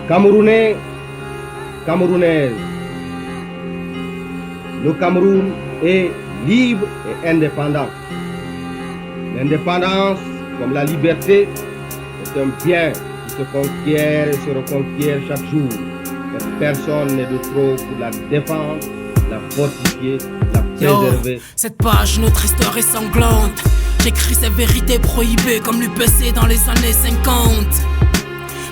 Camerounais, Camerounaises, le Cameroun est libre et indépendant. L'indépendance, comme la liberté, est un bien qui se conquiert et se reconquiert chaque jour. Mais personne n'est de trop pour la défendre, la fortifier, la préserver. Cette page, notre histoire est sanglante. J'écris ces vérités prohibées comme l'UPC dans les années 50.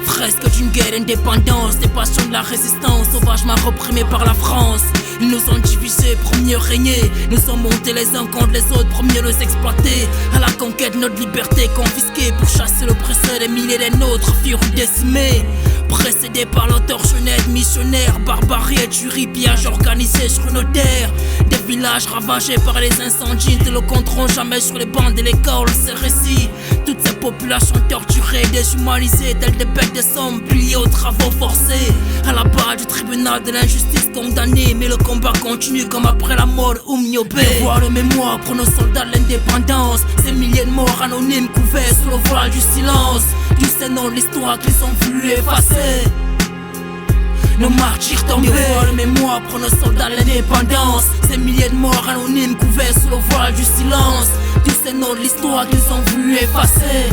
Fresque d'une guerre d'indépendance, des passions de la résistance, sauvagement reprimées par la France. Ils nous ont divisés pour mieux régner. Nous sommes montés les uns contre les autres pour mieux les exploiter. À la conquête de notre liberté confisquée pour chasser l'oppresseur, des milliers des nôtres furent décimés. Précédés par l'auteur jeunesse missionnaire, barbarie et tuerie, pillage organisé sur nos terres. Des villages ravagés par les incendies ne le compteront jamais sur les bancs de l'école. Ces récits, toutes ces populations torturées, déshumanisées, telles des bêtes de somme, pliées aux travaux forcés. À la barre du tribunal de l'injustice condamnée, mais le combat continue comme après la mort Oumniobé. Voir le mémoire pour nos soldats de l'indépendance, ces milliers de morts anonymes couverts sous le voile du silence. Du nom de l'histoire qu'ils ont voulu effacer. Nos martyrs tombés, voir le mémoire pour nos soldats de l'indépendance. Ces milliers de morts anonymes couverts sous le voile du silence. Du nom de l'histoire qu'ils ont voulu effacer.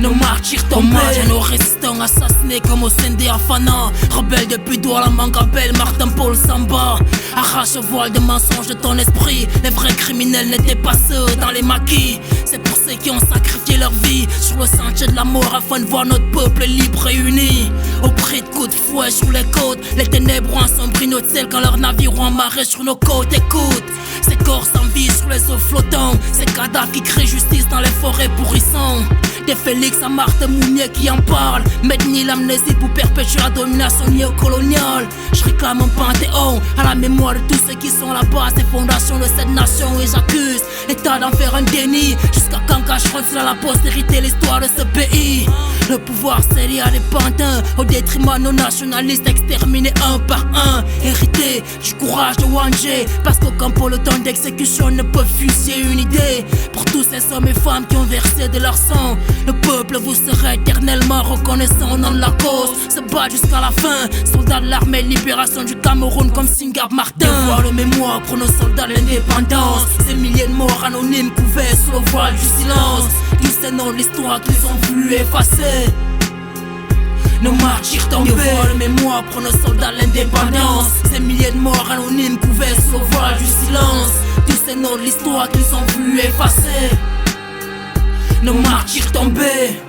Nos martyrs tombés, hommage à nos résistants assassinés comme au Sendé Afana. Rebelle depuis Douala Mangabel, Martin Paul Samba. Arrache le voile de mensonges de ton esprit. Les vrais criminels n'étaient pas ceux dans les maquis. C'est pour ceux qui ont sacrifié leur vie sur le sentier de la mort afin de voir notre peuple libre et uni. Au prix de coups de fouet sur les côtes, les ténèbres ont assombri notre ciel quand leurs navires ont amarré sur nos côtes. Écoute, ces corps sans vie sur les eaux flottantes, ces cadavres qui crient justice dans les forêts pourrissantes. Des Félix à Marthe Mounier qui en parle, Medni l'amnésie pour perpétuer la domination néocoloniale. Je réclame un panthéon à la mémoire de tous ceux qui sont à la base des fondations de cette nation. Et j'accuse l'État d'en faire un déni, jusqu'à quand cacheront à la postérité l'histoire de ce pays. Le pouvoir s'est lié à des pantins au détriment de nos nationalistes exterminés un par un. Hérité du courage de Wangé, parce qu'aucun pour le temps d'exécution ne peut fusiller une idée. Pour tous ces hommes et femmes qui ont versé de leur sang, le peuple vous sera éternellement reconnaissant au nom de la cause. Se battre jusqu'à la fin, soldats de l'armée de libération du Cameroun comme Singap Martin. Voir le mémoire pour nos soldats de l'indépendance. Ces milliers de morts anonymes couverts sous le voile du silence. Du nom de l'histoire qu'ils ont voulu effacer. Nos martyrs tombés, voir le mémoire pour nos soldats de l'indépendance. Ces milliers de morts anonymes couverts sous le voile du silence. Du nom de l'histoire qu'ils ont voulu effacer. Nos martyrs tombés.